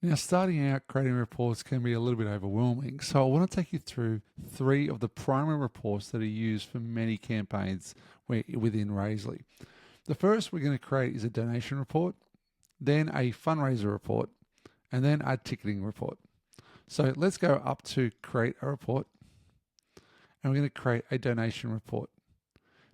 Now, starting out creating reports can be a little bit overwhelming, so I want to take you through three of the primary reports that are used for many campaigns within Raisley. The first we're going to create is a donation report, then a fundraiser report, and then a ticketing report. So let's go up to create a report, and we're going to create a donation report.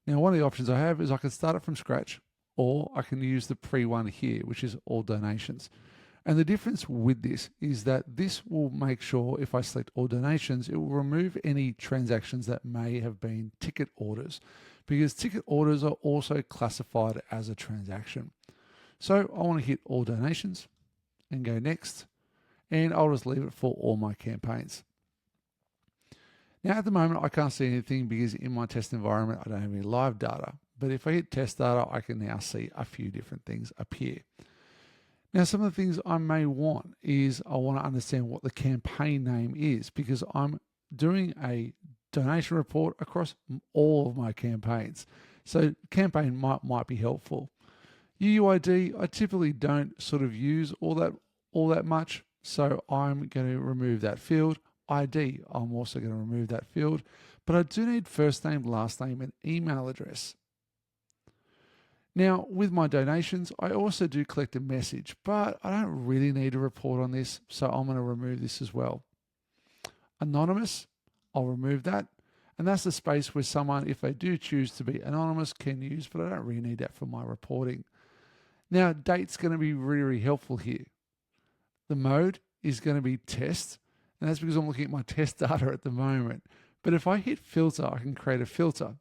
Now, one of the options I have is I can start it from scratch, or I can use the pre-one here, which is all donations. And the difference with this is that this will make sure if I select all donations, it will remove any transactions that may have been ticket orders, because ticket orders are also classified as a transaction. So I want to hit all donations and go next, and I'll just leave it for all my campaigns. Now at the moment I can't see anything because in my test environment I don't have any live data, but if I hit test data I can now see a few different things appear. Now, some of the things I may want is I want to understand what the campaign name is, because I'm doing a donation report across all of my campaigns. So campaign might be helpful. UUID, I typically don't sort of use all that much, so I'm going to remove that field. ID, I'm also going to remove that field, but I do need first name, last name, and email address. Now, with my donations, I also do collect a message, but I don't really need a report on this, so I'm going to remove this as well. Anonymous, I'll remove that. And that's the space where someone, if they do choose to be anonymous, can use, but I don't really need that for my reporting. Now, date's going to be really, really helpful here. The mode is going to be test, and that's because I'm looking at my test data at the moment. But if I hit filter, I can create a filter.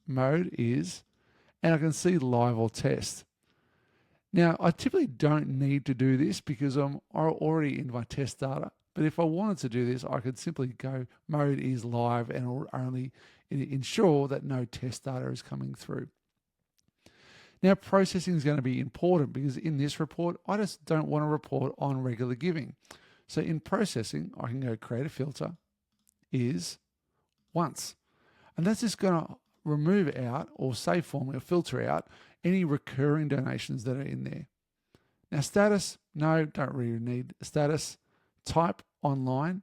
Mode is, and I can see live or test. Now, I typically don't need to do this because I'm already in my test data. But if I wanted to do this, I could simply go mode is live and it'll only ensure that no test data is coming through. Now, processing is going to be important because in this report, I just don't want to report on regular giving. So in processing, I can go create a filter, is once. And that's just going to remove out or save for me or filter out any recurring donations that are in there. Now status, no, don't really need status. Type online,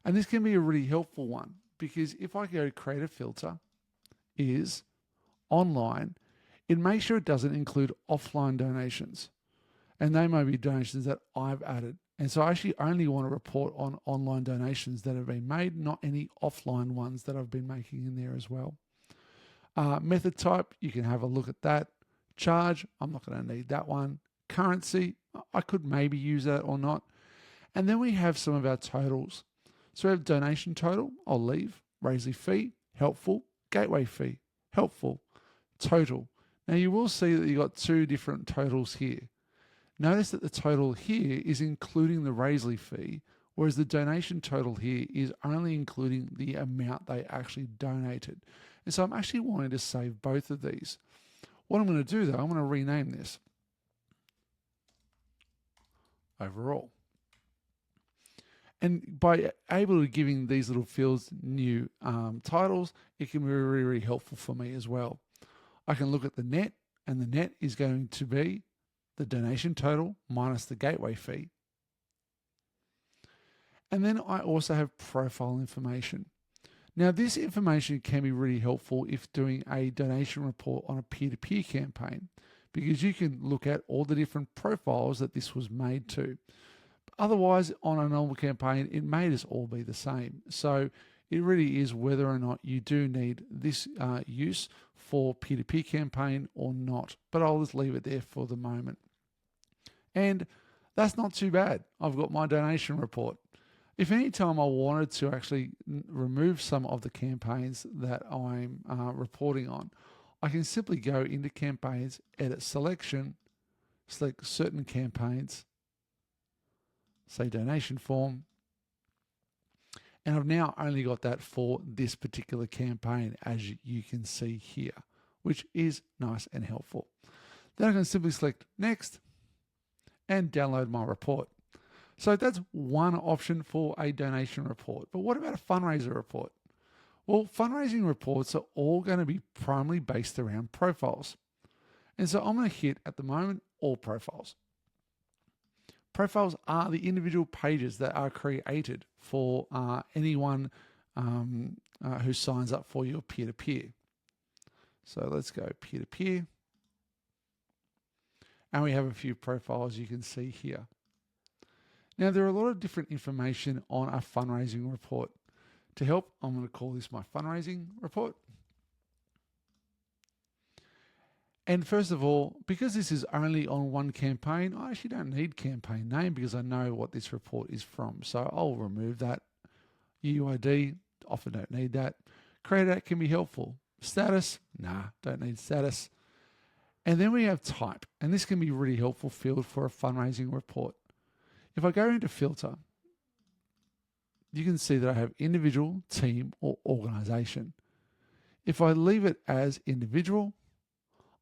and this can be a really helpful one because if I go create a filter, is online, it makes sure it doesn't include offline donations, and they may be donations that I've added. And so I actually only want to report on online donations that have been made, not any offline ones that I've been making in there as well. Method type, you can have a look at that. Charge, I'm not going to need that one. Currency, I could maybe use that or not. And then we have some of our totals. So we have donation total, I'll leave. Raisley fee, helpful. Gateway fee, helpful. Total. Now you will see that you've got two different totals here. Notice that the total here is including the Raisley fee, whereas the donation total here is only including the amount they actually donated. And so I'm actually wanting to save both of these. What I'm going to do though, I'm going to rename this overall. And by able to giving these little fields new titles, it can be really, really helpful for me as well. I can look at the net, and the net is going to be the donation total minus the gateway fee. And then I also have profile information. Now, this information can be really helpful if doing a donation report on a peer-to-peer campaign, because you can look at all the different profiles that this was made to. Otherwise, on a normal campaign, it may just all be the same. So it really is whether or not you do need this use for peer-to-peer campaign or not. But I'll just leave it there for the moment. And that's not too bad. I've got my donation report. If any time I wanted to actually remove some of the campaigns that I'm reporting on, I can simply go into campaigns, edit selection, select certain campaigns, say donation form, and I've now only got that for this particular campaign, as you can see here, which is nice and helpful. Then I can simply select next and download my report. So that's one option for a donation report. But what about a fundraiser report? Well, fundraising reports are all going to be primarily based around profiles. And so I'm going to hit, at the moment, all profiles. Profiles are the individual pages that are created for anyone who signs up for your peer-to-peer. So let's go peer-to-peer. And we have a few profiles you can see here. Now, there are a lot of different information on a fundraising report. To help, I'm going to call this my fundraising report. And first of all, because this is only on one campaign, I actually don't need campaign name because I know what this report is from. So I'll remove that. UUID, often don't need that. Creator can be helpful. Status, nah, don't need status. And then we have type, and this can be a really helpful field for a fundraising report. If I go into filter, you can see that I have individual, team, or organization. If I leave it as individual,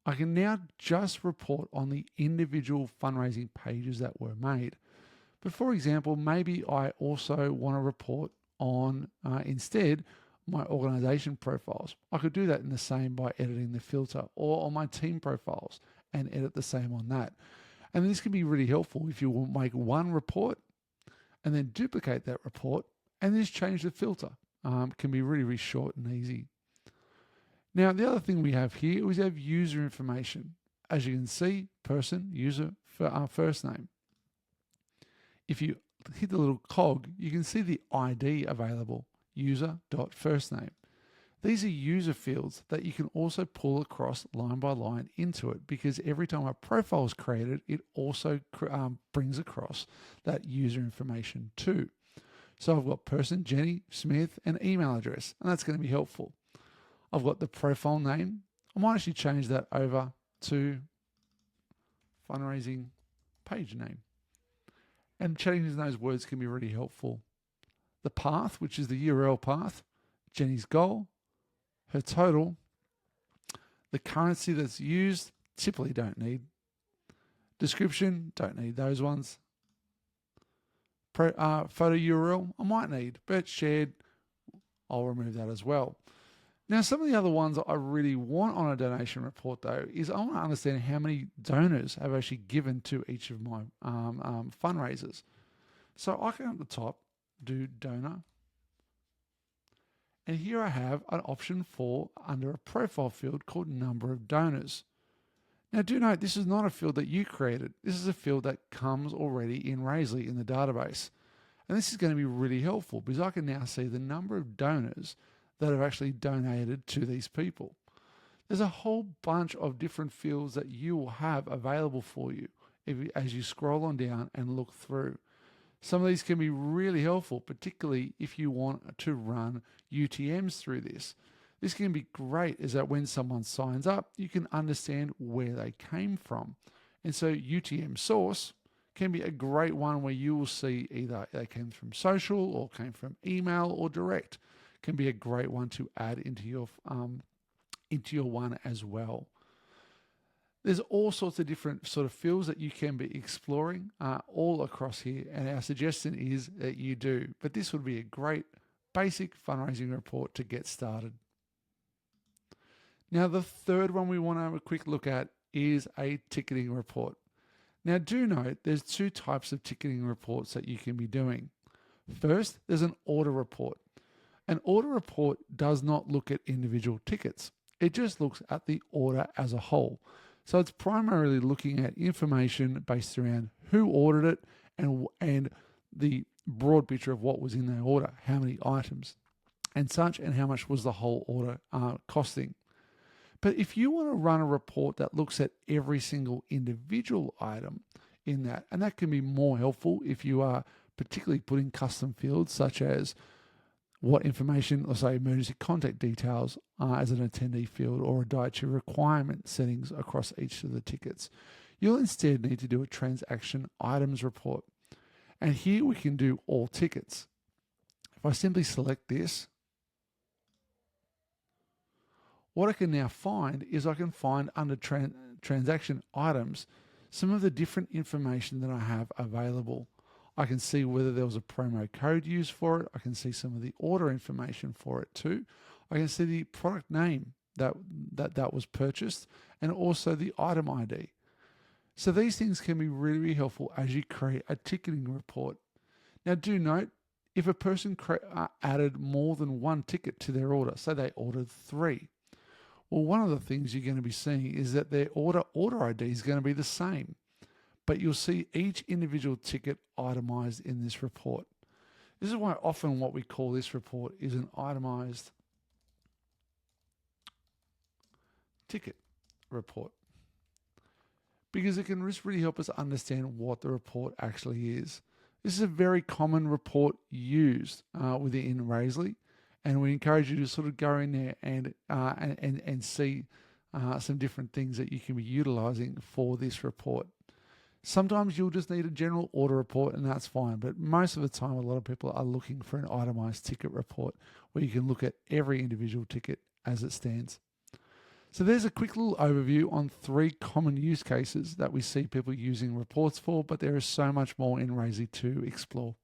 I can now just report on the individual fundraising pages that were made. But for example, maybe I also want to report on instead my organization profiles. I could do that in the same by editing the filter, or on my team profiles and edit the same on that. And this can be really helpful if you will make one report and then duplicate that report and just change the filter. It can be really, really short and easy. Now, the other thing we have here is we have user information. As you can see, person, user, for our first name. If you hit the little cog, you can see the ID available, user.firstname. These are user fields that you can also pull across line by line into it, because every time a profile is created, it also brings across that user information too. So I've got person, Jenny Smith, and email address, and that's going to be helpful. I've got the profile name. I might actually change that over to fundraising page name. And changing those words can be really helpful. The path, which is the URL path, Jenny's goal, her total, the currency that's used, typically don't need. Description, don't need those ones. Photo URL, I might need, but shared, I'll remove that as well. Now, some of the other ones I really want on a donation report, though, is I want to understand how many donors have actually given to each of my fundraisers. So I can, at the top, do donor. And here I have an option for under a profile field called number of donors. Now, do note, this is not a field that you created. This is a field that comes already in Raisely in the database. And this is going to be really helpful because I can now see the number of donors that have actually donated to these people. There's a whole bunch of different fields that you will have available for you as you scroll on down and look through. Some of these can be really helpful, particularly if you want to run UTMs through this. This can be great, is that when someone signs up, you can understand where they came from. And so UTM source can be a great one where you will see either they came from social or came from email or direct. Can be a great one to add into your one as well. There's all sorts of different sort of fields that you can be exploring all across here, and our suggestion is that you do. But this would be a great basic fundraising report to get started. Now, the third one we want to have a quick look at is a ticketing report. Now, do note there's two types of ticketing reports that you can be doing. First, there's an order report. An order report does not look at individual tickets. It just looks at the order as a whole. So it's primarily looking at information based around who ordered it and the broad picture of what was in their order, how many items and such, and how much was the whole order costing. But if you want to run a report that looks at every single individual item in that, and that can be more helpful if you are particularly putting custom fields such as what information, let's say emergency contact details as an attendee field, or a dietary requirement settings across each of the tickets. You'll instead need to do a transaction items report. And here we can do all tickets. If I simply select this, what I can now find is I can find under transaction items some of the different information that I have available. I can see whether there was a promo code used for it. I can see some of the order information for it too. I can see the product name that was purchased, and also the item ID. So these things can be really, really helpful as you create a ticketing report. Now, do note, if a person added more than one ticket to their order, say they ordered 3, well, one of the things you're going to be seeing is that their order ID is going to be the same, but you'll see each individual ticket itemized in this report. This is why often what we call this report is an itemized ticket report, because it can just really help us understand what the report actually is. This is a very common report used within Raisely, and we encourage you to sort of go in there and see some different things that you can be utilizing for this report. Sometimes you'll just need a general order report, and that's fine, but most of the time a lot of people are looking for an itemized ticket report where you can look at every individual ticket as it stands. So there's a quick little overview on 3 common use cases that we see people using reports for, but there is so much more in Raisely to explore.